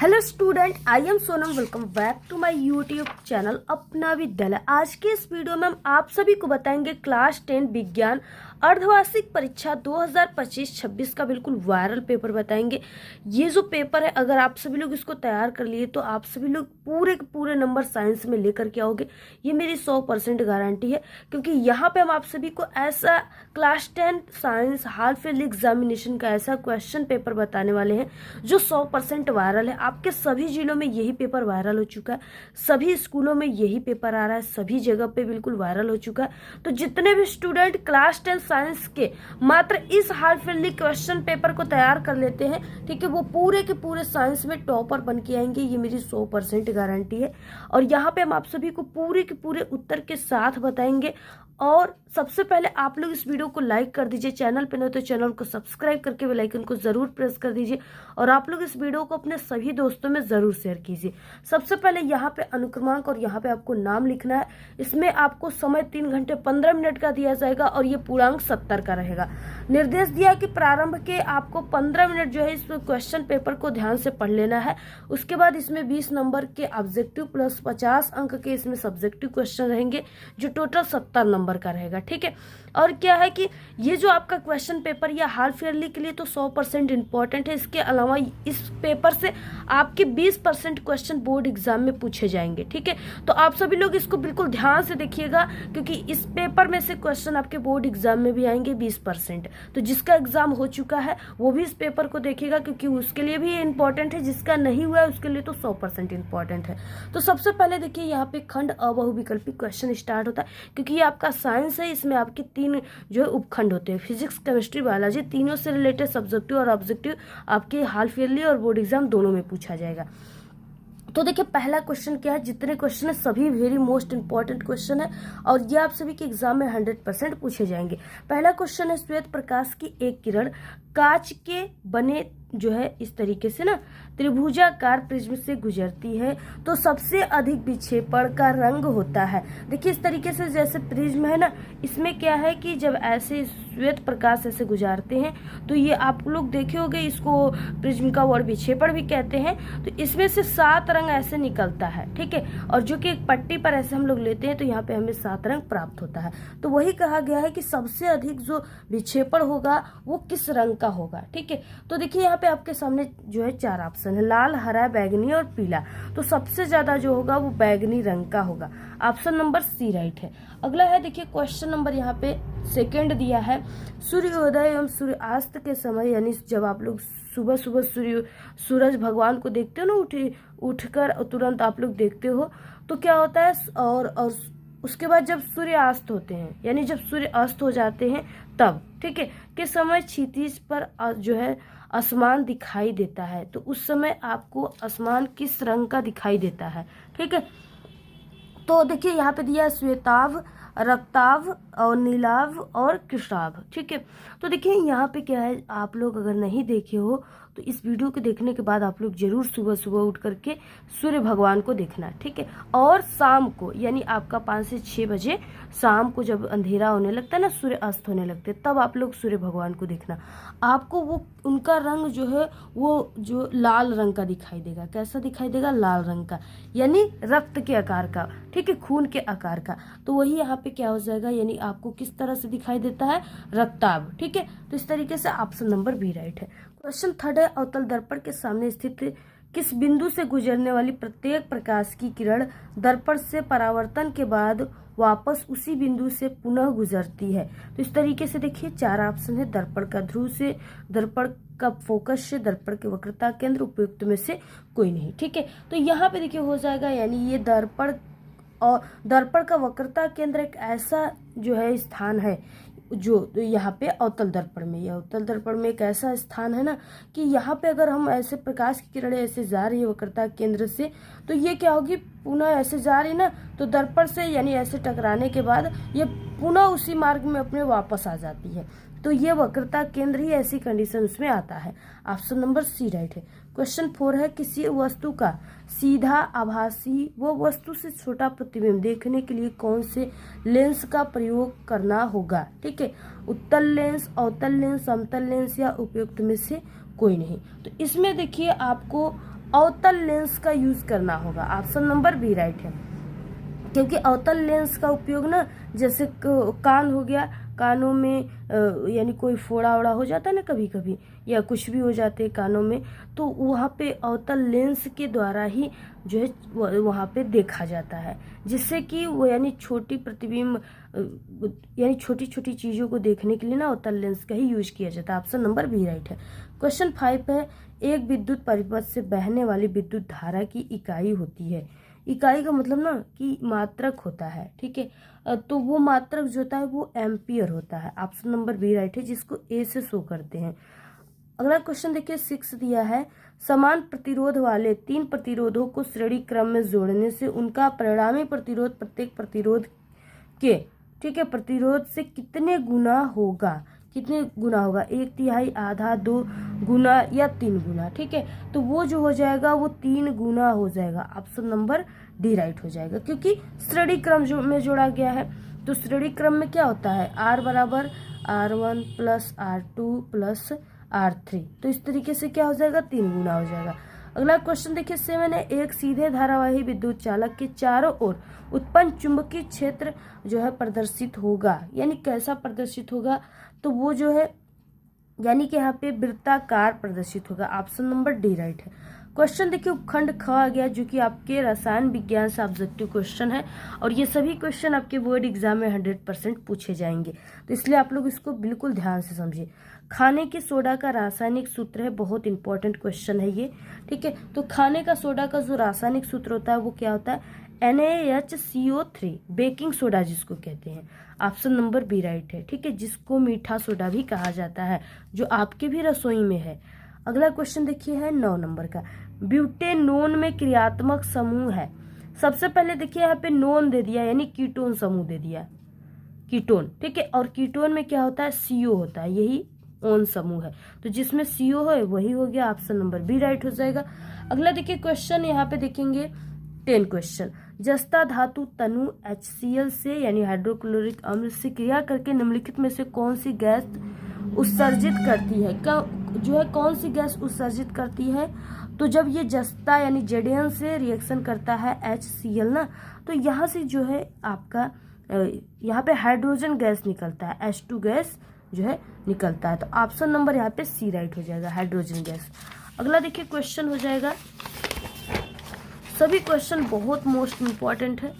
Hello student, I am Sonam. Welcome back to my YouTube channel Apna Vidyalaya. आज के इस video में हम आप सभी को बताएंगे क्लास 10 विज्ञान अर्धवार्षिक परीक्षा 2025-26 का बिल्कुल वायरल पेपर बताएंगे। ये जो पेपर है, अगर आप सभी लोग इसको तैयार कर लिए तो आप सभी लोग पूरे के पूरे नंबर साइंस में लेकर के आओगे। ये मेरी 100% गारंटी है, क्योंकि यहाँ पे हम आप सभी को ऐसा class 10 science half yearly examination का ऐसा क्वेश्चन पेपर बताने वाले हैं जो 100% वायरल है। आपके सभी जिलों में यही पेपर वायरल हो चुका है, सभी स्कूलों में यही पेपर आ रहा है, सभी जगह पे बिल्कुल वायरल हो चुका है। तो जितने भी स्टूडेंट क्लास 10 साइंस के मात्र इस हाफ ईयरली क्वेश्चन पेपर को तैयार कर लेते हैं, ठीक है, वो पूरे के पूरे साइंस में टॉपर बन के आएंगे। ये मेरी 100% गारंटी है। और यहाँ पे हम आप सभी को पूरे के पूरे उत्तर के साथ बताएंगे। और सबसे पहले आप लोग इस वीडियो को लाइक कर दीजिए, चैनल पे नहीं तो चैनल को सब्सक्राइब करके बेल आइकन को जरूर प्रेस कर दीजिए। और आप लोग इस वीडियो को अपने सभी दोस्तों में जरूर शेयर कीजिए। सबसे पहले यहाँ पे अनुक्रमांक और यहाँ पे आपको नाम लिखना है। इसमें आपको समय 3 घंटे 15 मिनट का दिया जाएगा और ये पूर्णांक 70 का रहेगा। निर्देश दिया कि प्रारंभ के आपको 15 मिनट जो है इस क्वेश्चन पेपर को ध्यान से पढ़ लेना है। उसके बाद इसमें 20 नंबर के ऑब्जेक्टिव प्लस 50 अंक के इसमें सब्जेक्टिव क्वेश्चन रहेंगे, जो टोटल 70 नंबर का रहेगा। ठीक है, और क्या है कि ये जो आपका क्वेश्चन पेपर या हाफ ईयरली के लिए तो 100% इंपॉर्टेंट है। इसके अलावा इस पेपर से आपके 20% क्वेश्चन बोर्ड एग्जाम में पूछे जाएंगे। ठीक है, तो आप सभी लोग इसको बिल्कुल ध्यान से देखिएगा, क्योंकि इस पेपर में से क्वेश्चन आपके बोर्ड एग्जाम में भी आएंगे 20%। तो जिसका एग्जाम हो चुका है वो भी इस पेपर को देखेगा, क्योंकि उसके लिए भी इंपॉर्टेंट है। जिसका नहीं हुआ है उसके लिए तो 100% इंपॉर्टेंट है। तो सबसे पहले देखिए, यहाँ पे खंड अबहुविकल्पी क्वेश्चन स्टार्ट होता है, क्योंकि ये आपका साइंस है। इसमें आपके 3 जो है उपखंड होते हैं, फिजिक्स, केमिस्ट्री, बायोलॉजी। तीनों से रिलेटेड सब्जेक्टिव और ऑब्जेक्टिव आपके हाफ ईयरली और बोर्ड एग्जाम दोनों में पूछा जाएगा। तो देखिए, पहला क्वेश्चन क्या है। जितने क्वेश्चन है सभी वेरी मोस्ट इंपॉर्टेंट क्वेश्चन है और ये आप सभी के एग्जाम में 100% पूछे जाएंगे। पहला क्वेश्चन है, श्वेत प्रकाश की एक किरण कांच के बने जो है इस तरीके से ना त्रिभुजाकार प्रिज्म से गुजरती है तो सबसे अधिक विक्षेपण का रंग होता है। देखिए, इस तरीके से जैसे प्रिज्म है ना, इसमें क्या है कि जब ऐसे श्वेत प्रकाश ऐसे गुजारते हैं तो ये आप लोग देखे होंगे, इसको प्रिज्म का वर्ड विक्षेपण भी कहते हैं। तो इसमें से 7 रंग ऐसे निकलता है। ठीक है, और जो कि एक पट्टी पर ऐसे हम लोग लेते हैं तो यहाँ पे हमें 7 रंग प्राप्त होता है। तो वही कहा गया है कि सबसे अधिक जो विक्षेपण होगा वो किस रंग का होगा। ठीक है, तो देखिए यहाँ पे आपके सामने जो है 4 ऑप्शन है, लाल, हरा, बैगनी और पीला। तो सबसे ज्यादा जो होगा वो बैगनी रंग का होगा। ऑप्शन नंबर सी राइट है। अगला है, देखिए क्वेश्चन नंबर यहाँ पे सेकंड दिया है, सूर्योदय एवं सूर्यास्त के समय, यानी जब आप लोग सुबह सुबह सूरज भगवान को देखते हो ना, उठकर तुरंत आप लोग देखते हो तो क्या होता है, और उसके बाद जब सूर्य अस्त होते हैं, यानी जब सूर्य अस्त हो जाते हैं तब, ठीक है, के समय क्षितिज पर जो है आसमान दिखाई देता है। तो उस समय आपको आसमान किस रंग का दिखाई देता है। ठीक है, तो देखिए यहाँ पे दिया श्वेताभ, रक्ताभ और नीलाभ और कृष्णाभ। ठीक है, तो देखिए यहाँ पे क्या है, आप लोग अगर नहीं देखे हो तो इस वीडियो के देखने के बाद आप लोग जरूर सुबह सुबह उठ करके सूर्य भगवान को देखना। ठीक है, और शाम को, यानी आपका 5 से 6 बजे शाम को जब अंधेरा होने लगता है ना, सूर्य अस्त होने लगते, तब आप लोग सूर्य भगवान को देखना। आपको वो उनका रंग जो है वो जो लाल रंग का दिखाई देगा। कैसा दिखाई देगा? लाल रंग का, यानी रक्त के आकार का। ठीक है, खून के आकार का। तो वही यहाँ पे क्या हो जाएगा, यानी आपको किस तरह से दिखाई देता है? रक्ताभ। ठीक है, तो इस तरीके से ऑप्शन नंबर बी राइट है। क्वेश्चन थर्ड है, अवतल दर्पण के सामने स्थित किस बिंदु से गुजरने वाली प्रत्येक प्रकाश की किरण दर्पण से परावर्तन के बाद वापस उसी बिंदु से पुनः गुजरती है। तो इस तरीके से देखिए 4 ऑप्शन है, दर्पण का ध्रुव से, दर्पण का फोकस से, दर्पण के वक्रता केंद्र, उपयुक्त में से कोई नहीं। ठीक है, तो यहाँ पे देखिए हो जाएगा, यानी ये दर्पण और दर्पण का वक्रता केंद्र एक ऐसा जो है स्थान है जो यहाँ पे अवतल दर्पण में, या अवतल दर्पण में एक ऐसा स्थान है ना कि यहाँ पे अगर हम ऐसे प्रकाश की किरणें ऐसे जा रही है वक्रता केंद्र से, तो ये क्या होगी, पुनः ऐसे जा रही ना, तो दर्पण से यानी ऐसे टकराने के बाद ये पुनः उसी मार्ग में अपने वापस आ जाती है। तो ये वक्रता केंद्र ही ऐसी कंडीशन उसमें आता है। ऑप्शन नंबर सी राइट है। क्वेश्चन 4 है, किसी वस्तु का सीधा आभासी व वस्तु से छोटा प्रतिबिंब देखने के लिए कौन से लेंस का प्रयोग करना होगा। ठीक है, उत्तल लेंस, अवतल लेंस, समतल लेंस या उपयुक्त में से कोई नहीं। तो इसमें देखिए आपको अवतल लेंस का यूज करना होगा। ऑप्शन नंबर बी राइट है, क्योंकि अवतल लेंस का उपयोग ना, जैसे कान हो गया, कानों में यानी कोई फोड़ा वोड़ा हो जाता है ना कभी कभी, या कुछ भी हो जाते हैं कानों में, तो वहाँ पे अवतल लेंस के द्वारा ही जो है वहाँ पे देखा जाता है, जिससे कि वो यानी छोटी प्रतिबिंब यानी छोटी छोटी चीज़ों को देखने के लिए ना अवतल लेंस का ही यूज किया जाता है। ऑप्शन नंबर बी राइट है। क्वेश्चन 5 है, एक विद्युत परिपथ से बहने वाली विद्युत धारा की इकाई होती है। इकाई का मतलब ना कि मात्रक होता है, ठीक है, तो वो मात्रक जो होता है वो एम्पियर होता है। ऑप्शन नंबर बी राइट है, जिसको ए से शो करते हैं। अगला क्वेश्चन देखिए 6 दिया है, समान प्रतिरोध वाले 3 प्रतिरोधों को श्रेणी क्रम में जोड़ने से उनका परिणामी प्रतिरोध प्रत्येक प्रतिरोध के, ठीक है, प्रतिरोध से कितने गुना होगा, कितने गुना होगा, 1/3, आधा, 2 गुना या 3 गुना, ठीक है, तो वो जो हो जाएगा वो 3 गुना हो जाएगा। ऑप्शन नंबर डी राइट हो जाएगा, क्योंकि श्रेणी क्रम में जोड़ा गया है। तो श्रेणी क्रम में क्या होता है, R बराबर R1 plus R2 plus R3, तो इस तरीके से क्या हो जाएगा, 3 गुना हो जाएगा। अगला क्वेश्चन देखिए 7 है, एक सीधे धारावाही विद्युत चालक के चारों ओर उत्पन्न चुंबकीय क्षेत्र जो है प्रदर्शित होगा, यानी कैसा प्रदर्शित होगा, तो वो जो है यानी कि यहाँ पे वृत्ताकार प्रदर्शित होगा। ऑप्शन नंबर डी राइट है। क्वेश्चन देखिए उपखंड ख आ गया, जो कि आपके रसायन विज्ञान से ऑब्जेक्टिव क्वेश्चन है, और ये सभी क्वेश्चन आपके बोर्ड एग्जाम में 100% पूछे जाएंगे, तो इसलिए आप लोग इसको बिल्कुल ध्यान से समझिए। खाने के सोडा का रासायनिक सूत्र है, बहुत इंपॉर्टेंट क्वेश्चन है ये, ठीक है, तो खाने का सोडा का जो रासायनिक सूत्र होता है वो क्या होता है, NaHCO3, बेकिंग सोडा जिसको कहते हैं। ऑप्शन नंबर बी राइट है, ठीक है, जिसको मीठा सोडा भी कहा जाता है, जो आपके भी रसोई में है। अगला क्वेश्चन देखिए है 9 नंबर का, ब्यूटेनोन में क्रियात्मक समूह है। सबसे पहले देखिए यहाँ पे नोन दे दिया, यानी कीटोन समूह दे दिया, कीटोन, ठीक है, और कीटोन में क्या होता है, CO होता है, यही ओन समूह है, तो जिसमें CO है वही हो गया। ऑप्शन नंबर बी राइट हो जाएगा। अगला देखिए क्वेश्चन यहाँ पे देखेंगे 10 क्वेश्चन, जस्ता धातु तनु HCl से यानी हाइड्रोक्लोरिक अम्ल से क्रिया करके निम्नलिखित में से कौन सी गैस उत्सर्जित करती है, जो है कौन सी गैस उत्सर्जित करती है, तो जब ये जस्ता यानी Zn से रिएक्शन करता है HCl ना, तो यहाँ से जो है आपका यहाँ पे हाइड्रोजन गैस निकलता है, H2 गैस जो है निकलता है, तो ऑप्शन नंबर यहाँ पे सी राइट हो जाएगा, हाइड्रोजन गैस। अगला देखिए क्वेश्चन हो जाएगा, सभी क्वेश्चन बहुत मोस्ट इम्पॉर्टेंट है।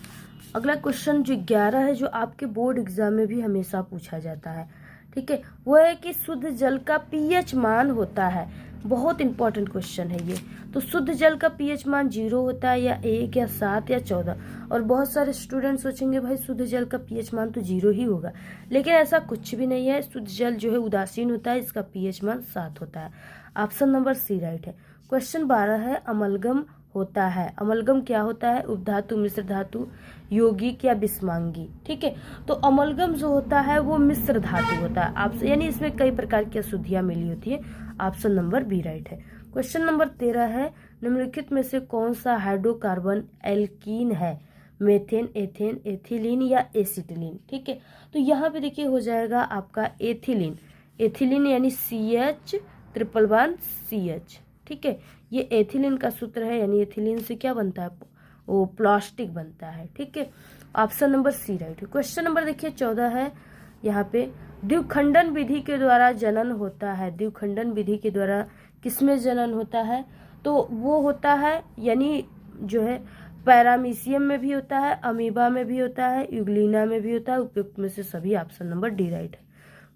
अगला क्वेश्चन जो 11 है, जो आपके बोर्ड एग्जाम में भी हमेशा पूछा जाता है, ठीक है, वो है कि शुद्ध जल का pH मान होता है, बहुत इंपॉर्टेंट क्वेश्चन है ये। तो शुद्ध जल का pH मान 0 होता है, या 1 या 7 या 14, और बहुत सारे स्टूडेंट सोचेंगे भाई शुद्ध जल का pH मान तो 0 ही होगा, लेकिन ऐसा कुछ भी नहीं है। शुद्ध जल जो है उदासीन होता है, इसका pH मान 7 होता है। ऑप्शन नंबर सी राइट है। क्वेश्चन 12 है, अमलगम होता है, अमलगम क्या होता है, उपधातु, मिश्र धातु, यौगिक या विषमांगी, ठीक है, तो अमलगम जो होता है वो मिश्र धातु होता है, आप यानी इसमें कई प्रकार की अशुद्धियां मिली होती है। ऑप्शन नंबर बी राइट है। क्वेश्चन नंबर 13 है, निम्नलिखित में से कौन सा हाइड्रोकार्बन एल्कीन है, मेथेन, एथेन, एथिलीन या एसिटिलीन, ठीक है, तो यहाँ पे देखिए हो जाएगा आपका एथिलीन, एथिलीन यानी CH+1CH, ठीक है, ये एथिलीन का सूत्र है, यानी एथिलीन से क्या बनता है, वो प्लास्टिक बनता है, ठीक है, ऑप्शन नंबर सी राइट है। क्वेश्चन नंबर देखिए 14 है, यहाँ पे द्विखंडन विधि के द्वारा जनन होता है, द्विखंडन विधि के द्वारा किसमें जनन होता है, तो वो होता है यानी जो है पैरामीशियम में भी होता है, अमीबा में भी होता है, यूग्लिना में भी होता है, उपयुक्त में से सभी। ऑप्शन नंबर डी राइट है।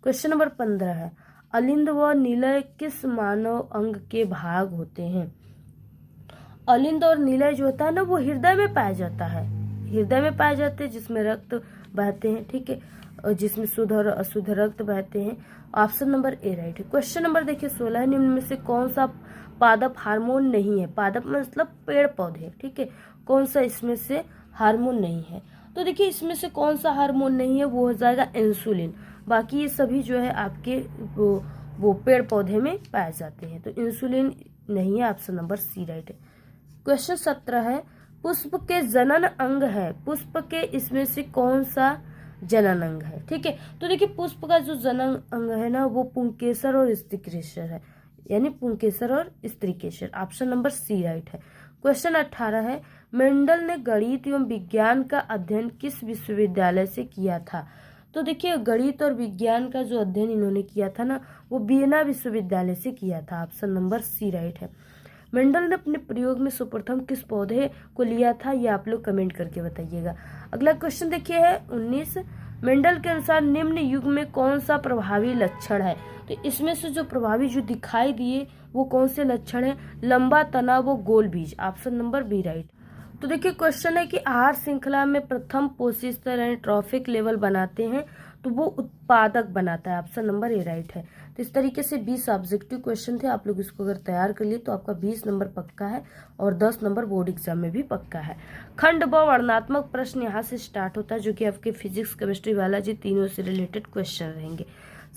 क्वेश्चन नंबर 15 है, अलिंद व निलय किस मानव अंग के भाग होते हैं। अलिंद और निलय जो होता है ना, वो हृदय में पाया जाता है, हृदय में पाए जाते हैं, जिसमें रक्त बहते हैं, ठीक है, और जिसमें शुद्ध और अशुद्ध रक्त बहते हैं। ऑप्शन नंबर ए राइट है। क्वेश्चन नंबर देखिए 16 है, निम्न में से कौन सा पादप हार्मोन नहीं है, पादप मतलब पेड़ पौधे, ठीक है, कौन सा इसमें से हार्मोन नहीं है, तो देखिए इसमें से कौन सा हार्मोन नहीं है, वो हो जाएगा इंसुलिन, बाकी ये सभी जो है आपके वो पेड़ पौधे में पाए जाते हैं, तो इंसुलिन नहीं है। ऑप्शन नंबर सी राइट है। क्वेश्चन 17 है, पुष्प के जनन अंग है, पुष्प के इसमें से कौन सा जनन अंग है, ठीक है, तो देखिए पुष्प का जो जनन अंग है ना, वो पुंकेसर और स्टिक्रेसर है, यानी पुंकेसर और स्त्रीकेसर। ऑप्शन नंबर सी राइट है। क्वेश्चन 18 है, मेंडल ने गणित एवं विज्ञान का अध्ययन किस विश्वविद्यालय से किया था? तो देखिए, गणित और विज्ञान का जो अध्ययन इन्होंने किया था ना, वो वियना विश्वविद्यालय से किया था। ऑप्शन नंबर सी राइट है। मेंडल ने अपने प्रयोग में सर्वप्रथम किस पौधे को लिया था, ये आप लोग कमेंट करके बताइएगा। अगला क्वेश्चन देखिए है 19, मेंडल के अनुसार निम्न युग में कौन सा प्रभावी लक्षण है? तो इसमें से जो प्रभावी जो दिखाई दिए वो कौन से लक्षण है? लंबा तना व गोल बीज। Option number B right. तो देखिए, क्वेश्चन है कि आहार श्रृंखला में प्रथम पोषी स्तर यानी ट्रॉफिक लेवल बनाते हैं तो वो उत्पादक बनाता है। ऑप्शन नंबर ए राइट है। तो इस तरीके से 20 ऑब्जेक्टिव क्वेश्चन थे। आप लोग इसको अगर तैयार कर लिए तो आपका 20 नंबर पक्का है और 10 नंबर बोर्ड एग्जाम में भी पक्का है। खंड व वर्णनात्मक प्रश्न यहाँ से स्टार्ट होता है, जो कि आपके फिजिक्स, केमिस्ट्री, बायोलॉजी तीनों से रिलेटेड क्वेश्चन रहेंगे।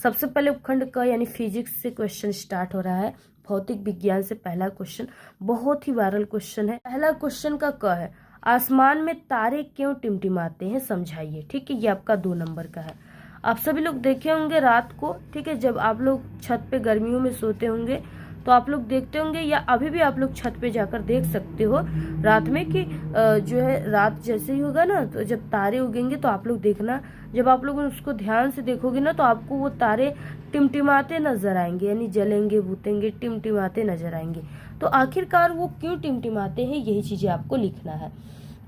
सबसे पहले उपखंड क यानी फिजिक्स से क्वेश्चन स्टार्ट हो रहा है। भौतिक विज्ञान से पहला क्वेश्चन बहुत ही वायरल क्वेश्चन है। पहला क्वेश्चन का क है, आसमान में तारे क्यों टिमटिमाते हैं, समझाइए। ठीक है, ये आपका 2 नंबर का है। आप सभी लोग देखे होंगे रात को, ठीक है, जब आप लोग छत पे गर्मियों में सोते होंगे तो आप लोग देखते होंगे, या अभी भी आप लोग छत पे जाकर देख सकते हो रात में कि जो है रात जैसे ही होगा ना, तो जब तारे उगेंगे तो आप लोग देखना, जब आप लोग उसको ध्यान से देखोगे ना तो आपको वो तारे टिमटिमाते नजर आएंगे, यानी जलेंगे, भूतेंगे, टिमटिमाते नजर आएंगे। तो आखिरकार वो क्यों टिमटिमाते हैं, यही चीजें आपको लिखना है।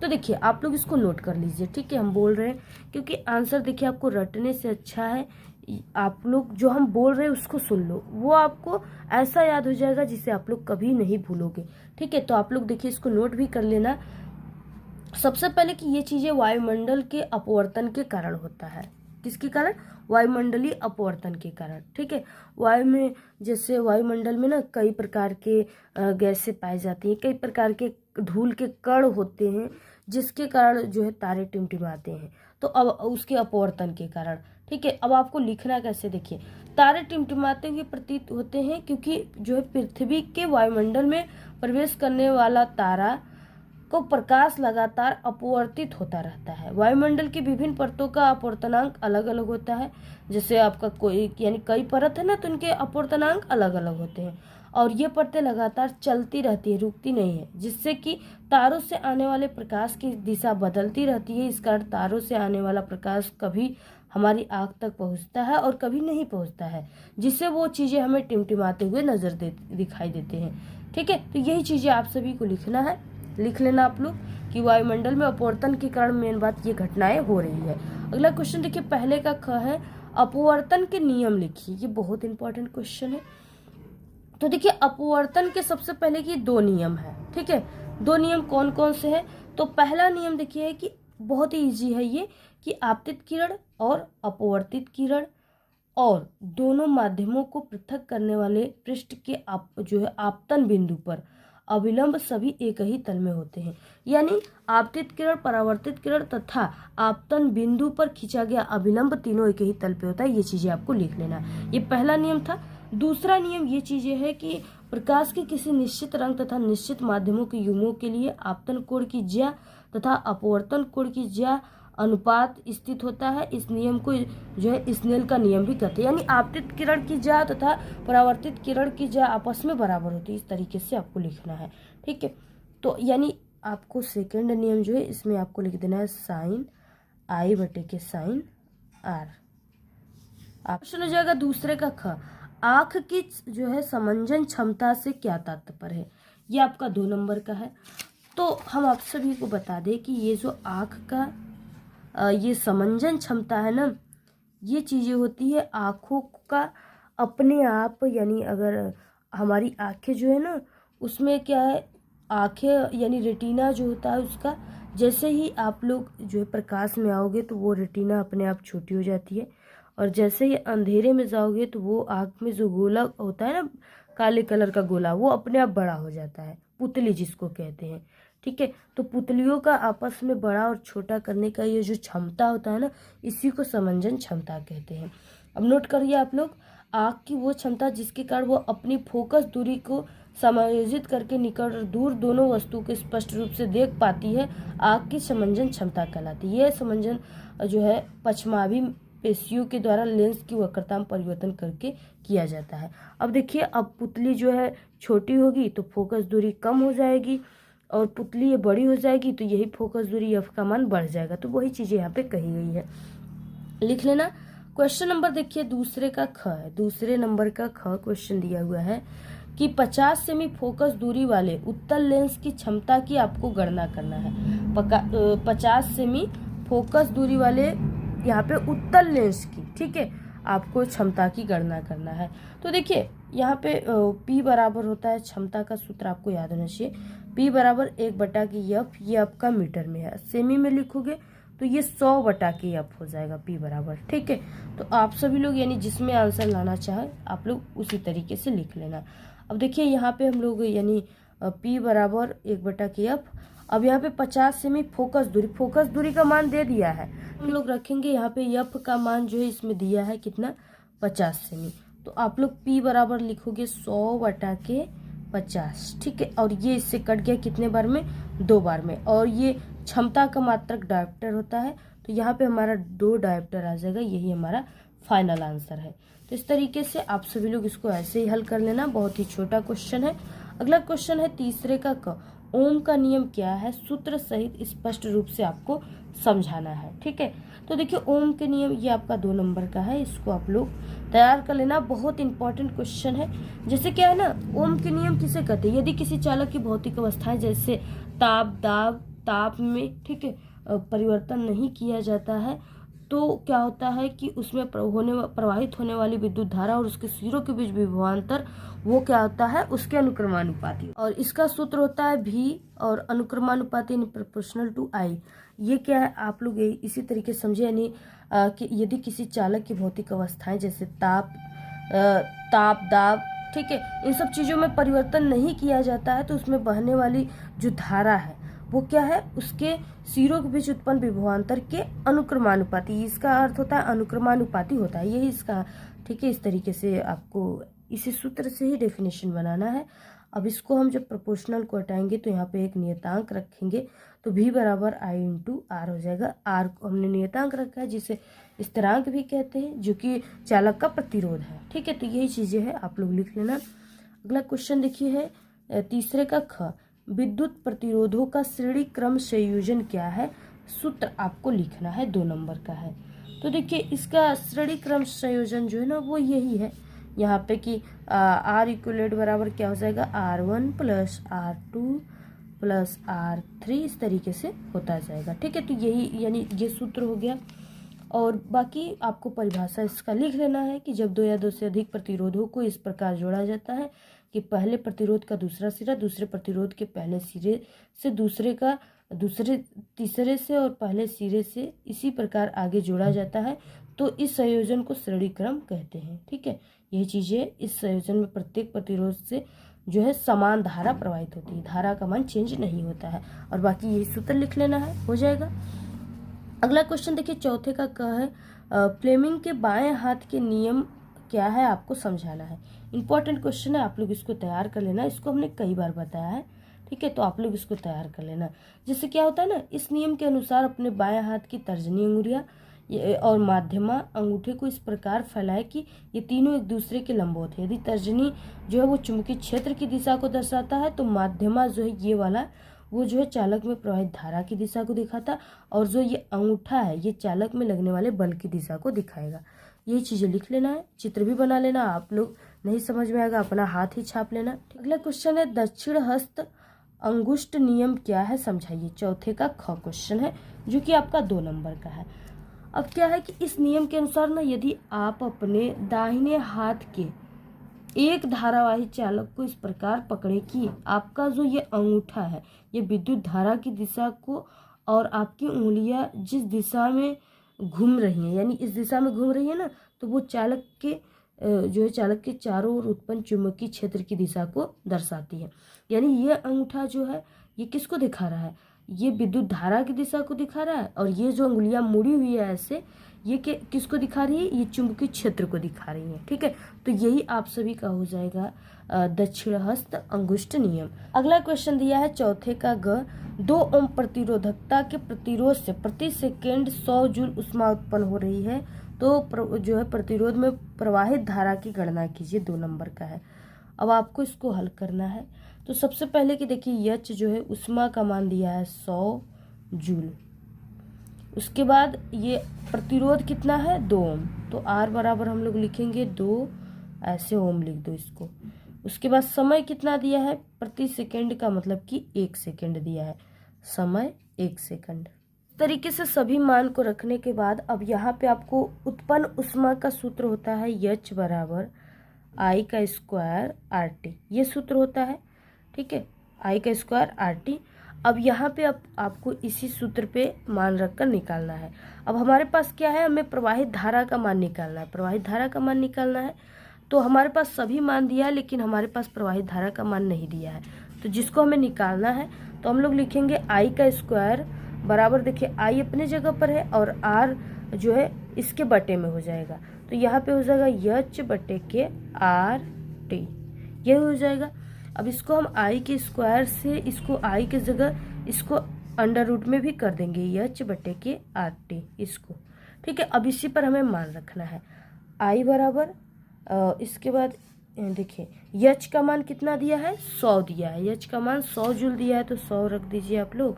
तो देखिए, आप लोग इसको नोट कर लीजिए। ठीक है, हम बोल रहे हैं क्योंकि आंसर देखिए आपको रटने से अच्छा है आप लोग जो हम बोल रहे हैं उसको सुन लो, वो आपको ऐसा याद हो जाएगा जिसे आप लोग कभी नहीं भूलोगे। ठीक है, तो आप लोग देखिए इसको नोट भी कर लेना। सबसे पहले कि ये चीजें वायुमंडल के अपवर्तन के कारण होता है। किसके कारण? वायुमंडलीय अपवर्तन के कारण। ठीक है, वायु में, जैसे वायुमंडल में ना कई प्रकार के गैसें पाई जाती हैं, कई प्रकार के धूल के कण होते हैं, जिसके कारण जो है तारे टिमटिमाते हैं। तो अब उसके अपवर्तन के कारण। ठीक है, अब आपको लिखना कैसे, देखिए, तारे टिमटिमाते हुए प्रतीत होते हैं क्योंकि जो है पृथ्वी के वायुमंडल में प्रवेश करने वाला तारा को प्रकाश लगातार अपवर्तित होता रहता है। वायुमंडल की विभिन्न परतों का अपवर्तनांक अलग अलग होता है। जैसे आपका कोई यानी कई परत है ना, तो उनके अपवर्तनांक अलग अलग होते हैं और ये परतें लगातार चलती रहती है, रुकती नहीं है, जिससे कि तारों से आने वाले प्रकाश की दिशा बदलती रहती है। इस कारण तारों से आने वाला प्रकाश कभी हमारी आँख तक पहुंचता है और कभी नहीं पहुंचता है, जिससे वो चीजें हमें टिमटिमाते हुए दिखाई देते हैं। ठीक है, तो यही चीजें आप सभी को लिखना है, लिख लेना आप लोग कि वायुमंडल में अपवर्तन के कारण मेन बात ये घटनाएं हो रही है। अगला क्वेश्चन देखिए, पहले का ख है, अपवर्तन के नियम लिखिए। ये बहुत इंपॉर्टेंट क्वेश्चन है। तो देखिए, अपवर्तन के सबसे पहले की 2 नियम है। ठीक है, 2 नियम कौन कौन से हैं? तो पहला नियम देखिए कि बहुत ही इजी है ये, कि आपतित किरण और अपवर्तित किरण और दोनों माध्यमों को पृथक करने वाले पृष्ठ के जो है आपतन बिंदु पर अविलंब सभी एक ही तल में होते हैं। यानी आपतित किरण, परावर्तित किरण तथा आपतन बिंदु पर खींचा गया अविलंब तीनों एक ही तल पे होता है। ये चीजें आपको लिख लेना। ये पहला नियम था। दूसरा नियम ये चीजें है कि प्रकाश के किसी निश्चित रंग तथा निश्चित माध्यमों के युग्मों के लिए आपतन कोण की ज्या तथा अपवर्तन कोण की ज्या अनुपात स्थित होता है। इस नियम को जो है स्नेल का नियम भी कहते हैं। यानी आपतित किरण की ज्या तथा परावर्तित किरण की ज्या आपस में बराबर होती है। इस तरीके से आपको लिखना है। ठीक है, तो यानी आपको सेकंड नियम जो है इसमें आपको लिख देना है साइन आई बटे के साइन आर। ऑप्शन हो जाएगा दूसरे का ख, आंख की जो है समंजन क्षमता से क्या तात्पर्य है? ये आपका 2 नंबर का है। तो हम आप सभी को बता दें कि ये जो आंख का ये समंजन क्षमता है ना, ये चीजें होती है आंखों का अपने आप, यानी अगर हमारी आंखें जो है ना, उसमें क्या है, आंखें यानी रेटिना जो होता है उसका, जैसे ही आप लोग जो है प्रकाश में आओगे तो वो रेटिना अपने आप छोटी हो जाती है, और जैसे ही अंधेरे में जाओगे तो वो आँख में जो गोला होता है ना, काले कलर का गोला, वो अपने आप बड़ा हो जाता है, पुतली जिसको कहते हैं। ठीक है, तो पुतलियों का आपस में बड़ा और छोटा करने का ये जो क्षमता होता है ना, इसी को समंजन क्षमता कहते हैं। अब नोट करिए आप लोग, आँख की वो क्षमता जिसके कारण वो अपनी फोकस दूरी को समायोजित करके निकट और दूर दोनों वस्तु को स्पष्ट रूप से देख पाती है, आँख की समंजन क्षमता कहलाती है। यह समंजन जो है पश्चिमाभि पेशियों के द्वारा लेंस की वक्रता में परिवर्तन करके किया जाता है। अब देखिए, अब पुतली जो है छोटी होगी तो फोकस दूरी कम हो जाएगी, और पुतली ये बड़ी हो जाएगी तो यही फोकस दूरी f का मान बढ़ जाएगा। तो वही चीज़ें यहाँ पे कही गई है, लिख लेना। क्वेश्चन नंबर देखिए दूसरे का ख है। दूसरे नंबर का ख क्वेश्चन दिया हुआ है कि 50 सेमी फोकस दूरी वाले उत्तल लेंस की क्षमता की आपको गणना करना है। 50 सेमी फोकस दूरी वाले यहाँ पे उत्तल लेंस की, ठीक है, आपको क्षमता की गणना करना है। तो देखिए यहाँ पे P बराबर होता है, क्षमता का सूत्र आपको याद होना चाहिए, P बराबर 1/f, ये आपका मीटर में है। सेमी में लिखोगे तो ये 100/f हो जाएगा P बराबर, ठीक है। तो आप सभी लोग यानी जिसमें आंसर लाना चाहे आप लोग उसी तरीके से लिख लेना। अब देखिए यहाँ पे हम लोग यानी P बराबर 1/f, अब यहाँ पे 50 सेमी फोकस दूरी का मान दे दिया है, हम लोग रखेंगे यहाँ पे f का मान जो है इसमें दिया है कितना, 50 सेमी। तो आप लोग P बराबर लिखोगे 100/50, ठीक है। और ये इससे कट गया कितने बार में, 2 बार में, और ये क्षमता का मात्रक डायोप्टर होता है, तो यहाँ पे हमारा 2 डायोप्टर आ जाएगा, यही हमारा फाइनल आंसर है। तो इस तरीके से आप सभी लोग इसको ऐसे ही हल कर लेना, बहुत ही छोटा क्वेश्चन है। अगला क्वेश्चन है तीसरे का क, ओम का नियम क्या है, सूत्र सहित स्पष्ट रूप से आपको समझाना है, ठीक है। तो देखिए ओम के नियम, ये आपका 2 नंबर का है, इसको आप लोग तैयार कर लेना, बहुत इंपॉर्टेंट क्वेश्चन है। जैसे क्या है ना, ओम के नियम किसे कहते हैं, यदि किसी चालक की भौतिक अवस्थाएं जैसे ताप में, ठीक है, परिवर्तन नहीं किया जाता है तो क्या होता है कि उसमें प्रवाहित होने वाली विद्युत धारा और उसके सिरों के बीच विभवांतर, वो क्या होता है, उसके अनुक्रमानुपाती, और इसका सूत्र होता है V, और अनुक्रमानुपाती यानी प्रोपोर्शनल टू I। ये क्या है आप लोग इसी तरीके समझे, यानी कि यदि किसी चालक की भौतिक अवस्थाएं जैसे ताप, दाब, ठीक है, इन सब चीजों में परिवर्तन नहीं किया जाता है तो उसमें बहने वाली जो धारा है वो क्या है, उसके सिरों के बीच उत्पन्न विभवांतर के अनुक्रमानुपाती, इसका अर्थ होता है अनुक्रमानुपाती होता है, यही इसका, ठीक है। इस तरीके से आपको इसी सूत्र से ही डेफिनेशन बनाना है। अब इसको हम जब प्रोपोर्शनल को हटाएंगे तो यहाँ पे एक नियतांक रखेंगे, तो V बराबर I इंटू R हो जाएगा। R को हमने नियतांक रखा है जिसे स्थिरांक भी कहते हैं, जो कि चालक का प्रतिरोध है, ठीक है। तो यही चीजें हैं, आप लोग लिख लेना। अगला क्वेश्चन देखिए है तीसरे का ख, विद्युत प्रतिरोधों का श्रेणी क्रम संयोजन क्या है, सूत्र आपको लिखना है, 2 नंबर का है। तो देखिए इसका श्रेणी क्रम संयोजन जो है ना वो यही है यहाँ पे कि R इक्वलेट बराबर क्या हो जाएगा, R1 plus R2 plus R3, इस तरीके से होता जाएगा, ठीक है। तो यही यानी ये सूत्र हो गया। और बाकी आपको परिभाषा इसका लिख लेना है कि जब 2 या 2 से अधिक प्रतिरोधों को इस प्रकार जोड़ा जाता है कि पहले प्रतिरोध का दूसरा सिरा दूसरे प्रतिरोध के पहले सिरे से दूसरे तीसरे से और पहले सिरे से इसी प्रकार आगे जोड़ा जाता है, तो इस संयोजन को श्रेणी क्रम कहते हैं, ठीक है। यही चीजें, इस संयोजन में प्रत्येक प्रतिरोध से जो है समान धारा प्रवाहित होती है, धारा का मान चेंज नहीं होता है, और बाकी यही सूत्र लिख लेना है, हो जाएगा। अगला क्वेश्चन देखिए चौथे का क्या है, फ्लेमिंग के बाएं हाथ के नियम क्या है आपको समझाना है। इंपॉर्टेंट क्वेश्चन है, आप लोग इसको तैयार कर लेना, इसको हमने कई बार बताया है, ठीक है। तो आप लोग इसको तैयार कर लेना। जैसे क्या होता है ना, इस नियम के अनुसार अपने बाएं हाथ की तर्जनी अंगुलियां और माध्यमा अंगूठे को इस प्रकार फैलाए कि ये तीनों एक दूसरे के लंबवत है। यदि तर्जनी जो है वो चुंबकीय क्षेत्र की दिशा को दर्शाता है तो माध्यमा जो है ये वाला वो जो है चालक में प्रवाहित धारा की दिशा को दिखाता, और जो ये अंगूठा है ये चालक में लगने वाले बल की दिशा को दिखाएगा। यही चीजें लिख लेना है, चित्र भी बना लेना, आप लोग नहीं समझ में आएगा अपना हाथ ही छाप लेना। अगला क्वेश्चन है दक्षिण हस्त अंगुष्ठ नियम क्या है समझाइए, चौथे का ख क्वेश्चन है जो कि आपका 2 नंबर का है। अब क्या है कि इस नियम के अनुसार ना यदि आप अपने दाहिने हाथ के एक धारावाही चालक को इस प्रकार पकड़े कि आपका जो ये अंगूठा है ये विद्युत धारा की दिशा को और आपकी उंगलियां जिस दिशा में घूम रही हैं यानी इस दिशा में घूम रही है ना, तो वो चालक के जो है चालक के चारों ओर उत्पन्न चुंबकीय क्षेत्र की दिशा को दर्शाती है। यानी ये अंगूठा जो है ये किसको दिखा रहा है, ये विद्युत धारा की दिशा को दिखा रहा है, और ये जो अंगुलियां मुड़ी हुई है ऐसे ये किसको दिखा रही है, ये चुंबकीय क्षेत्र को दिखा रही है, ठीक है। तो यही आप सभी का हो जाएगा दक्षिण हस्त अंगुष्ठ नियम। अगला क्वेश्चन दिया है चौथे का ग, 2 ओम प्रतिरोधकता के प्रतिरोध से प्रति सेकेंड 100 जूल ऊष्मा उत्पन्न हो रही है, तो जो है प्रतिरोध में प्रवाहित धारा की गणना कीजिए, 2 नंबर का है। अब आपको इसको हल करना है। तो सबसे पहले कि देखिए H जो है ऊष्मा का मान दिया है 100 जूल। उसके बाद ये प्रतिरोध कितना है 2 ओम, तो R बराबर हम लोग लिखेंगे 2, ऐसे ओम लिख दो इसको। उसके बाद समय कितना दिया है प्रति सेकंड का, मतलब कि 1 सेकंड दिया है, समय 1 सेकंड। इस तरीके से सभी मान को रखने के बाद अब यहाँ पे आपको उत्पन्न ऊष्मा का सूत्र होता है H बराबर I का स्क्वायर RT, ये सूत्र होता है, ठीक है, I का स्क्वायर RT। अब यहाँ पे आपको इसी सूत्र पे मान रखकर निकालना है। अब हमारे पास क्या है, हमें प्रवाहित धारा का मान निकालना है, प्रवाहित धारा का मान निकालना है। तो हमारे पास सभी मान दिया है, लेकिन हमारे पास प्रवाहित धारा का मान नहीं दिया है, तो जिसको हमें निकालना है तो हम लोग लिखेंगे I का स्क्वायर बराबर, देखिए I अपने जगह पर है और R जो है इसके बटे में हो जाएगा, तो यहाँ पे हो जाएगा H बटे के RT, ये हो जाएगा। अब इसको हम I के स्क्वायर से इसको I के जगह इसको अंडर रूट में भी कर देंगे, H बटे के RT इसको, ठीक है। अब इसी पर हमें मान रखना है I बराबर इसके बाद देखिए H का मान कितना दिया है 100 दिया है, H का मान 100 जूल दिया है, तो 100 रख दीजिए आप लोग,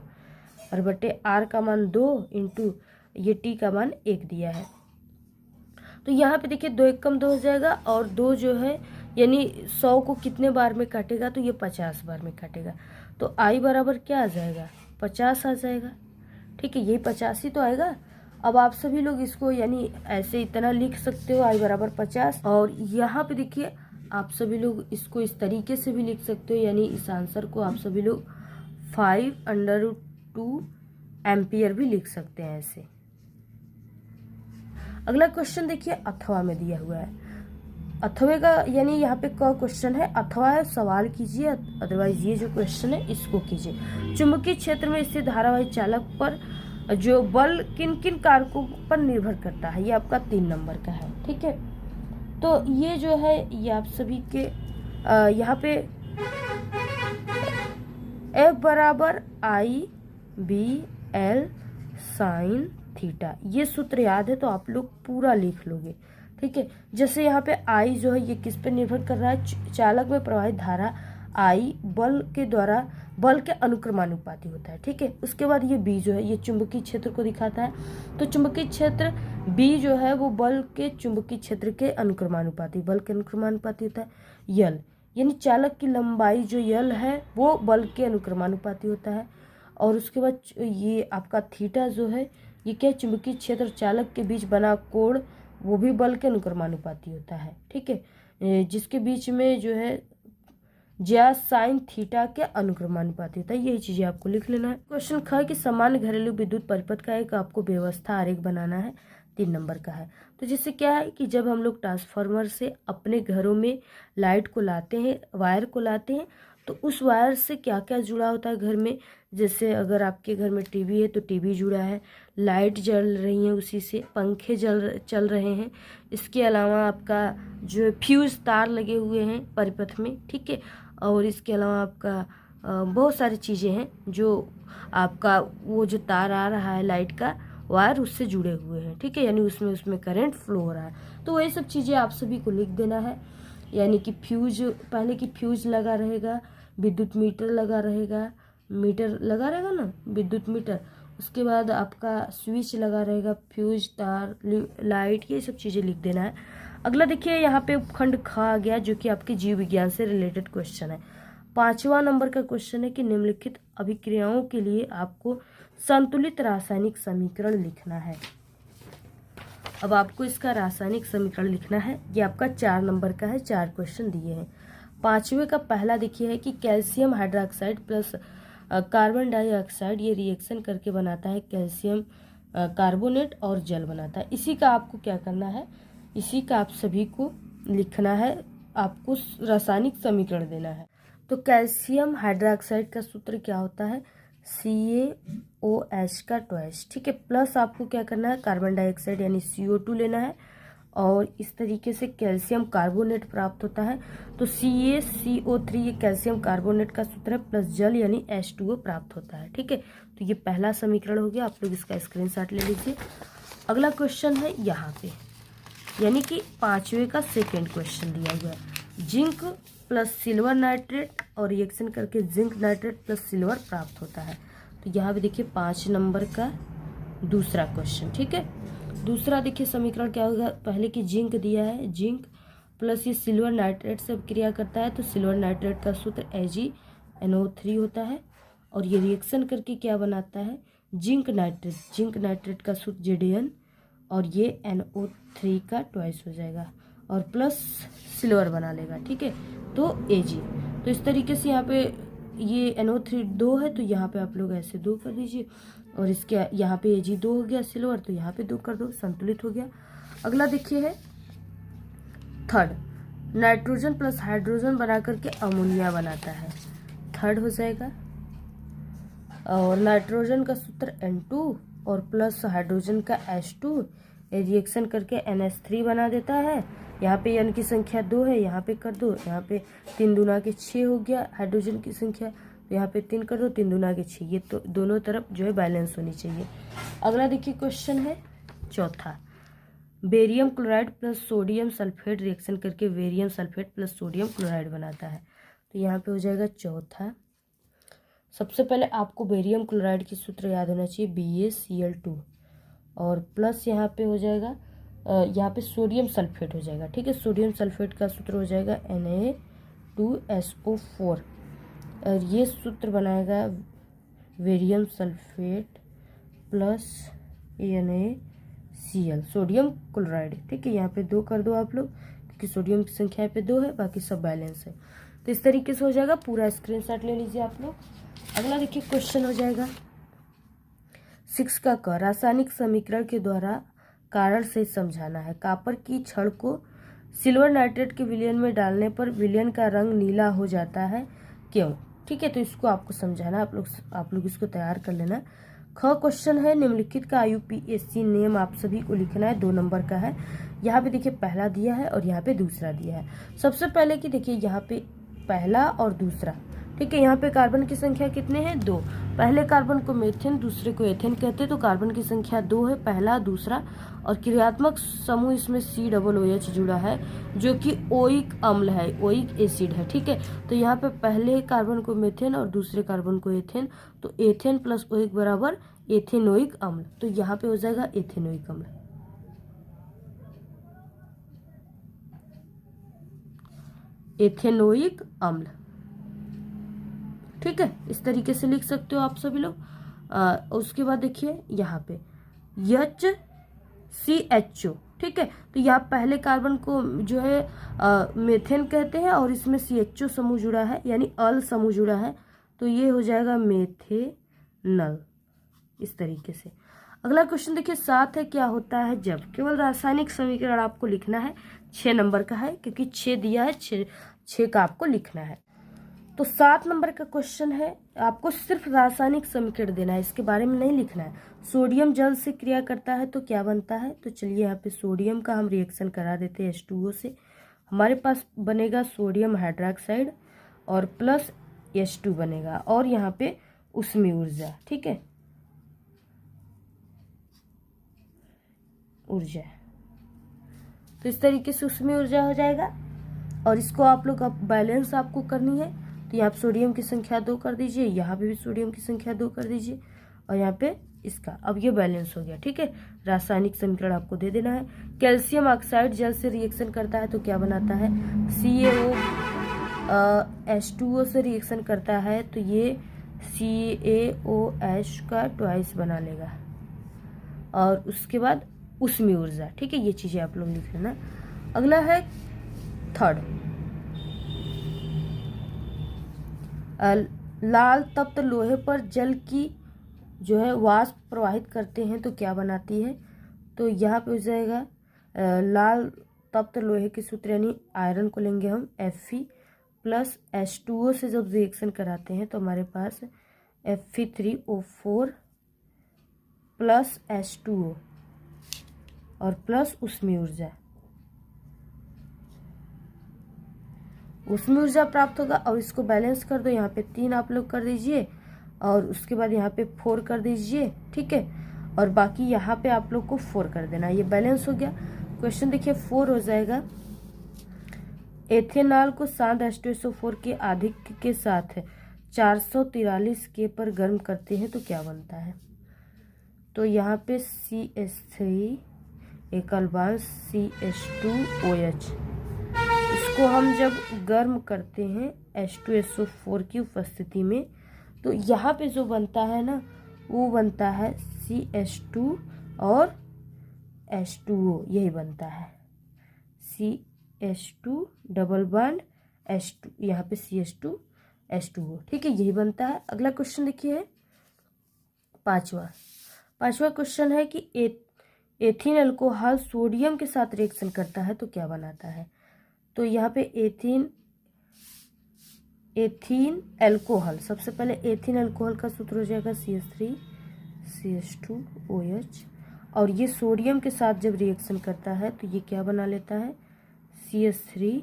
और बटे R का मान 2 इंटू ये T का मान 1 दिया है। तो यहाँ पे देखिए 2 एकम 2 हो जाएगा, और 2 जो है यानी 100 को कितने बार में काटेगा, तो ये 50 बार में काटेगा, तो I बराबर क्या आ जाएगा 50 आ जाएगा, ठीक है, यही 50 ही तो आएगा। अब आप सभी लोग इसको यानी ऐसे इतना लिख सकते हो I बराबर 50, और यहाँ पे देखिए आप सभी लोग इसको इस तरीके से भी लिख सकते हो, यानी इस आंसर को आप सभी लोग 5/2 एम्पियर भी लिख सकते हैं ऐसे। अगला क्वेश्चन देखिए अथवा में दिया हुआ है, अथवे का यानी यहाँ पे क क्वेश्चन है, अथवा है सवाल कीजिए, अदरवाइज ये जो क्वेश्चन है इसको कीजिए। चुंबकीय क्षेत्र में स्थित धारावाही चालक पर जो बल किन किन कारकों पर निर्भर करता है, ये आपका 3 नंबर का है, ठीक है। तो ये जो है ये आप सभी के यहाँ पे F बराबर IBL साइन थीटा, ये सूत्र याद है तो आप लोग पूरा लिख लोगे, ठीक है। जैसे यहाँ पे I जो है ये किस पे निर्भर कर रहा है, चालक में प्रवाहित धारा I बल के अनुक्रमानुपाती होता है, ठीक है। उसके बाद ये B जो है ये चुंबकीय क्षेत्र को दिखाता है, तो चुंबकीय क्षेत्र B जो है वो बल के चुंबकीय क्षेत्र के अनुक्रमानुपाती, बल के अनुक्रमानुपाती होता है। L यानी चालक की लंबाई जो L है वो बल के अनुक्रमानुपाती होता है, और उसके बाद ये आपका थीटा जो है ये क्या, चुंबकीय क्षेत्र चालक के बीच बना कोण वो भी बल के अनुक्रमानुपाती होता है, ठीक है, जिसके बीच में जो है ज्या साइन थीटा के अनुक्रमानुपाती होता है। यही चीजें आपको लिख लेना है। क्वेश्चन ख कि सामान्य घरेलू विद्युत परिपथ का एक आपको व्यवस्था आरेख बनाना है, 3 नंबर का है। तो जिससे क्या है कि जब हम लोग ट्रांसफार्मर से अपने घरों में लाइट को लाते हैं, वायर को लाते हैं, तो उस वायर से क्या क्या जुड़ा होता है घर में, जैसे अगर आपके घर में टीवी है तो टीवी जुड़ा है, लाइट जल रही है उसी से, पंखे चल रहे हैं, इसके अलावा आपका जो फ्यूज तार लगे हुए हैं परिपथ में, ठीक है, और इसके अलावा आपका बहुत सारी चीज़ें हैं जो आपका वो जो तार आ रहा है लाइट का वायर उससे जुड़े हुए हैं, ठीक है, यानी उसमें करंट फ्लो हो रहा है। तो वही सब चीज़ें आप सभी को लिख देना है, यानी कि फ्यूज, पहले की फ्यूज लगा रहेगा, विद्युत मीटर लगा रहेगा, मीटर लगा रहेगा ना विद्युत मीटर, उसके बाद आपका स्विच लगा रहेगा, फ्यूज, तार, लाइट, ये सब चीज़ें लिख देना है। अगला देखिए यहाँ पे उपखंड ख आ गया जो कि आपके जीव विज्ञान से रिलेटेड क्वेश्चन है। 5वां नंबर का क्वेश्चन है कि निम्नलिखित अभिक्रियाओं के लिए आपको संतुलित रासायनिक समीकरण लिखना है। अब आपको इसका रासायनिक समीकरण लिखना है, ये आपका 4 नंबर का है, 4 क्वेश्चन दिए हैं। 5वें का पहला देखिए है कि calcium hydroxide plus carbon dioxide ये रिएक्शन करके बनाता है कैल्शियम कार्बोनेट और जल बनाता है। इसी का आपको क्या करना है, इसी का आप सभी को लिखना है, आपको रासायनिक समीकरण देना है। तो कैल्शियम हाइड्रोक्साइड का सूत्र क्या होता है, CaOH का ट्वाइस, ठीक है, प्लस आपको क्या करना है कार्बन डाइऑक्साइड यानी CO2 लेना है, और इस तरीके से कैल्शियम कार्बोनेट प्राप्त होता है। तो CaCO3 ये कैल्शियम कार्बोनेट का सूत्र है, प्लस जल यानी H2O प्राप्त होता है, ठीक है। तो ये पहला समीकरण हो गया, आप लोग इसका स्क्रीनशॉट ले लीजिए। अगला क्वेश्चन है यहाँ पे यानी कि 5वें का सेकेंड क्वेश्चन दिया हुआ है। जिंक प्लस सिल्वर नाइट्रेट और रिएक्शन करके जिंक नाइट्रेट प्लस सिल्वर प्राप्त होता है। तो यहाँ पे देखिए 5 नंबर का दूसरा क्वेश्चन। ठीक है, दूसरा देखिए समीकरण क्या होगा। पहले की जिंक दिया है, जिंक प्लस ये सिल्वर नाइट्रेट से क्रिया करता है, तो सिल्वर नाइट्रेट का सूत्र AgNO3 होता है। और ये रिएक्शन करके क्या बनाता है, जिंक नाइट्रेट, जिंक नाइट्रेट का सूत्र Zn, और ये NO3 का ट्वाइस हो जाएगा और प्लस सिल्वर बना लेगा। ठीक है, तो Ag, तो इस तरीके से यहाँ पे ये NO3 2 है, तो यहाँ पे आप लोग ऐसे 2 कर दीजिए, और इसके यहाँ पे Ag 2 हो गया, सिल्वर तो यहाँ पे 2 कर दो, संतुलित हो गया। अगला देखिए है थर्ड, नाइट्रोजन प्लस हाइड्रोजन बना करके अमोनिया बनाता है, थर्ड हो जाएगा। और नाइट्रोजन का सूत्र N2 और प्लस हाइड्रोजन का H2, रिएक्शन करके NH3 बना देता है। यहाँ पे N की संख्या 2 है, यहाँ पे कर दो, यहाँ पे 3 दूना के 6 हो गया हाइड्रोजन की संख्या, तो यहाँ पे 3 कर दो, 3 दूना के 6, ये तो दोनों तरफ जो है बैलेंस होनी चाहिए। अगला देखिए क्वेश्चन है चौथा, barium chloride plus sodium sulphate reaction करके barium sulphate plus sodium chloride बनाता है। तो यहाँ पे हो जाएगा चौथा। सबसे पहले आपको बेरियम क्लोराइड की सूत्र याद होना चाहिए, BaCl2, और प्लस यहाँ पे हो जाएगा यहाँ पे सोडियम सल्फेट हो जाएगा। ठीक है, सोडियम सल्फेट का सूत्र हो जाएगा Na2SO4, और ये सूत्र बनाएगा barium sulphate plus NaCl, sodium chloride. ठीक है, यहाँ पे 2 कर दो आप लोग, क्योंकि सोडियम की संख्या पे 2 है, बाकी सब बैलेंस है। तो इस तरीके से हो जाएगा, पूरा स्क्रीनशॉट ले लीजिए आप लोग। अगला देखिए क्वेश्चन हो जाएगा 6 का क, रासायनिक समीकरण के द्वारा कारण से समझाना है। कॉपर की छड़ को सिल्वर नाइट्रेट के विलयन में डालने पर विलयन का रंग नीला हो जाता है, क्यों? ठीक है, तो इसको आपको समझाना, आप लोग इसको तैयार कर लेना। ख क्वेश्चन है, निम्नलिखित का IUPAC नेम आप सभी को लिखना है, 2 नंबर का है। यहाँ पे देखिए पहला दिया है और यहाँ पे दूसरा दिया है। सबसे पहले कि देखिए यहाँ पे पहला और दूसरा, ठीक है, यहाँ पे कार्बन की संख्या कितने हैं, 2। पहले कार्बन को मेथेन, दूसरे को एथेन कहते हैं, तो कार्बन की संख्या 2 है, पहला दूसरा, और क्रियात्मक समूह इसमें COOH जुड़ा है, जो कि ओइक अम्ल है, ओइक एसिड है। ठीक है, तो यहाँ पे पहले कार्बन को मेथेन और दूसरे कार्बन को एथेन, तो एथेन प्लस ओइक बराबर एथेनोइक अम्ल, तो यहाँ पे हो जाएगा एथेनोइक अम्ल। एथेनोइक अम्ल, ठीक है, इस तरीके से लिख सकते हो आप सभी लोग। उसके बाद देखिए यहाँ पे HCHO, ठीक है, तो यहाँ पहले कार्बन को जो है मेथेन कहते हैं, और इसमें CHO समूह जुड़ा है, यानी अल समूह जुड़ा है, तो ये हो जाएगा मेथेनल, इस तरीके से। अगला क्वेश्चन देखिए 7 है, क्या होता है जब, केवल रासायनिक समीकरण आपको लिखना है, 6 नंबर का है, क्योंकि 6 दिया है, 6 का आपको लिखना है। तो 7 नंबर का क्वेश्चन है, आपको सिर्फ रासायनिक समीकरण देना है, इसके बारे में नहीं लिखना है। सोडियम जल से क्रिया करता है तो क्या बनता है, तो चलिए यहाँ पे सोडियम का हम रिएक्शन करा देते हैं H2O से, हमारे पास बनेगा सोडियम हाइड्रोक्साइड और प्लस H2 बनेगा, और यहाँ पे ऊष्मीय ऊर्जा, ठीक है, ऊर्जा, तो इस तरीके से ऊष्मीय ऊर्जा हो जाएगा। और इसको आप लोग अब बैलेंस आपको करनी है, तो यहाँ सोडियम की संख्या 2 कर दीजिए, यहाँ पे भी सोडियम की संख्या 2 कर दीजिए, और यहाँ पे इसका, अब ये बैलेंस हो गया। ठीक है, रासायनिक समीकरण आपको दे देना है। कैल्शियम ऑक्साइड जल से रिएक्शन करता है तो क्या बनाता है, CaOH2O से रिएक्शन करता है, तो ये CaOH का ट्वाइस बना लेगा, और उसके बाद ऊष्मीय ऊर्जा। ठीक है, ये चीजें आप लोग लिख लेना। अगला है थर्ड, लाल तप्त लोहे पर जल की जो है वाष्प प्रवाहित करते हैं तो क्या बनाती है, तो यहाँ पे हो जाएगा लाल तप्त लोहे के सूत्र, यानी आयरन को लेंगे हम Fe प्लस H2O से जब रिएक्शन कराते हैं तो हमारे पास Fe3O4 प्लस H2O और प्लस ऊष्मीय ऊर्जा, ऊष्मीय ऊर्जा प्राप्त होगा। और इसको बैलेंस कर दो, यहाँ पे 3 आप लोग कर दीजिए, और उसके बाद यहाँ पे 4 कर दीजिए। ठीक है, और बाकी यहाँ पे आप लोग को 4 कर देना, ये बैलेंस हो गया। क्वेश्चन देखिए 4 हो जाएगा। एथेनॉल को शांत H2SO4 के आधिक्य के साथ 443 K पर गर्म करते हैं तो क्या बनता है। तो यहाँ पे CH3 एकल बांध CH2OH, इसको हम जब गर्म करते हैं H2SO4 की उपस्थिति में तो यहाँ पे जो बनता है ना वो बनता है CH2 और H2O, यही बनता है CH2 डबल बॉन्ड H2, यहाँ पे CH2 H2O, ठीक है, यही बनता है। अगला क्वेश्चन देखिए पांचवा क्वेश्चन है कि एथीन अल्कोहल सोडियम के साथ रिएक्शन करता है तो क्या बनाता है। तो यहाँ पे एथीन अल्कोहल, सबसे पहले एथीन अल्कोहल का सूत्र हो जाएगा CH3 CH2OH, और ये सोडियम के साथ जब रिएक्शन करता है तो ये क्या बना लेता है CH3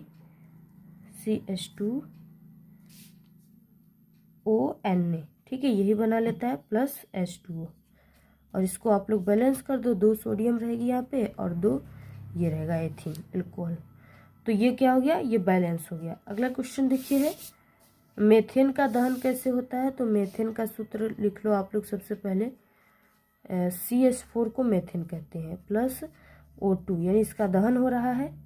CH2ONA, ठीक है, यही बना लेता है प्लस H2O, और इसको आप लोग बैलेंस कर दो, 2 सोडियम रहेगी यहाँ पे और 2 ये रहेगा एथीन अल्कोहल, तो ये क्या हो गया, ये बैलेंस हो गया। अगला क्वेश्चन देखिए है मेथेन का दहन कैसे होता है। तो मेथेन का सूत्र लिख लो आप लोग, सबसे पहले CH4 को मेथेन कहते हैं प्लस O2, यानी इसका दहन हो रहा है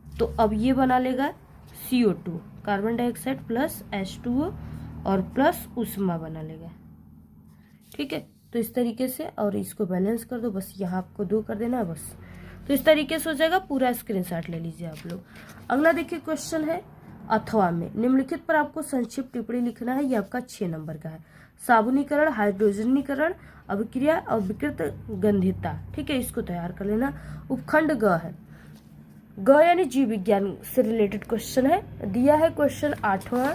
तो अब ये बना लेगा CO2 carbon dioxide plus H2O और प्लस उष्मा बना लेगा, ठीक है। तो इस तरीके से, और इसको बैलेंस कर दो, बस यहाँ आपको 2 कर देना है बस। तो इस तरीके से हो जाएगा, पूरा स्क्रीनशॉट ले लीजिए आप लोग। अगला देखिए क्वेश्चन है अथवा में निम्नलिखित पर आपको संक्षिप्त टिप्पणी लिखना है। ये आपका 6 नंबर का है। साबुनीकरण, हाइड्रोजनीकरण, अभिक्रिया और विकृत गंधिता, ठीक है, इसको तैयार कर लेना। उपखंड ग है, ग यानी जीव विज्ञान से रिलेटेड क्वेश्चन है। दिया है क्वेश्चन 8वां,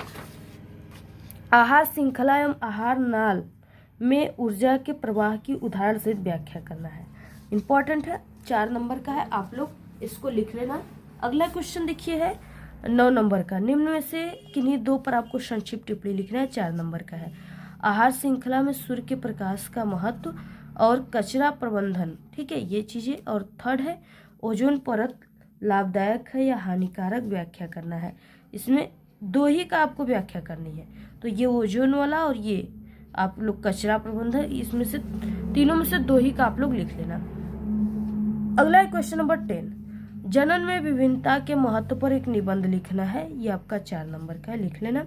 आहार श्रृंखला एवं आहार नाल में ऊर्जा के प्रवाह की उदाहरण सहित व्याख्या करना है। इंपॉर्टेंट है, 4 नंबर का है, आप लोग इसको लिख लेना। अगला क्वेश्चन देखिए है 9 नंबर का, निम्न में से किन्हीं 2 पर आपको संक्षिप्त टिप्पणी लिखना है, 4 नंबर का है। आहार श्रृंखला में सूर्य के प्रकाश का महत्व और कचरा प्रबंधन, ठीक है, ये चीजें। और 3rd है ओजोन परत लाभदायक है या हानिकारक, व्याख्या करना है। इसमें 2 ही का आपको व्याख्या करनी है, तो ये ओजोन वाला और ये आप लोग कचरा प्रबंधन, इसमें से तीनों में से 2 ही का आप लोग लिख लेना। अगला है क्वेश्चन नंबर 10, जनन में विभिन्नता के महत्व पर एक निबंध लिखना है। ये आपका 4 नंबर का है, लिख लेना।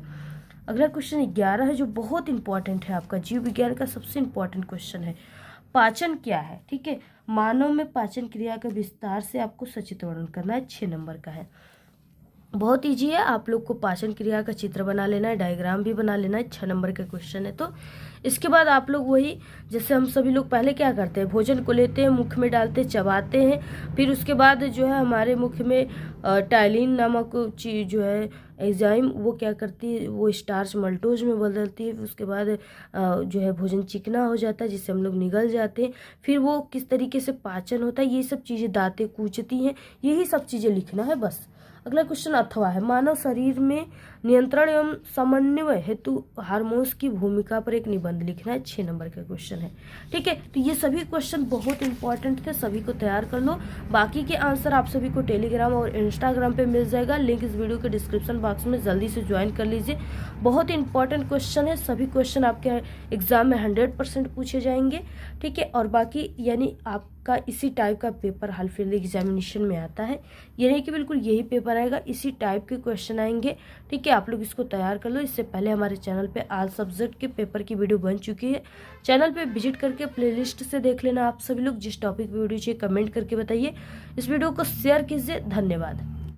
अगला क्वेश्चन 11 है, जो बहुत इंपॉर्टेंट है, आपका जीव विज्ञान का सबसे इंपॉर्टेंट क्वेश्चन है। पाचन क्या है, ठीक है, मानव में पाचन क्रिया का विस्तार से आपको सचित्र वर्णन करना है, 6 नंबर का है। बहुत ईजी है, आप लोग को पाचन क्रिया का चित्र बना लेना है, डायग्राम भी बना लेना है, 6 नंबर का क्वेश्चन है। तो इसके बाद आप लोग वही, जैसे हम सभी लोग पहले क्या करते हैं, भोजन को लेते हैं, मुख में डालते हैं, चबाते हैं, फिर उसके बाद जो है हमारे मुख में टाइलिन नामक चीज जो है एंजाइम, वो क्या करती है, वो स्टार्च मल्टोज में बदलती है। उसके बाद जो है भोजन चिकना हो जाता है, जिससे हम लोग निगल जाते हैं। फिर वो किस तरीके से पाचन होता है, ये सब चीज़ें दांतें कूचती हैं, यही सब चीज़ें लिखना है बस। अगला क्वेश्चन अथवा है, मानव शरीर में नियंत्रण एवं समन्वय हेतु हार्मोन्स की भूमिका पर एक निबंध लिखना है, 6 नंबर का क्वेश्चन है, ठीक है। तो ये सभी क्वेश्चन बहुत इंपॉर्टेंट थे, सभी को तैयार कर लो। बाकी के आंसर आप सभी को टेलीग्राम और इंस्टाग्राम पे मिल जाएगा, लिंक इस वीडियो के डिस्क्रिप्शन बॉक्स में, जल्दी से ज्वाइन कर लीजिए। बहुत इंपॉर्टेंट क्वेश्चन है, सभी क्वेश्चन आपके एग्जाम में 100% पूछे जाएंगे, ठीक है। और बाकी यानी आपका इसी टाइप का पेपर हाल फिलहाल एग्जामिनेशन में आता है, ये नहीं कि बिल्कुल यही पेपर आएगा, इसी टाइप के क्वेश्चन आएंगे, ठीक है। आप लोग इसको तैयार कर लो। इससे पहले हमारे चैनल पे ऑल सब्जेक्ट के पेपर की वीडियो बन चुकी है, चैनल पे विजिट करके प्लेलिस्ट से देख लेना। आप सभी लोग जिस टॉपिक पे वीडियो चाहिए कमेंट करके बताइए, इस वीडियो को शेयर कीजिए। धन्यवाद।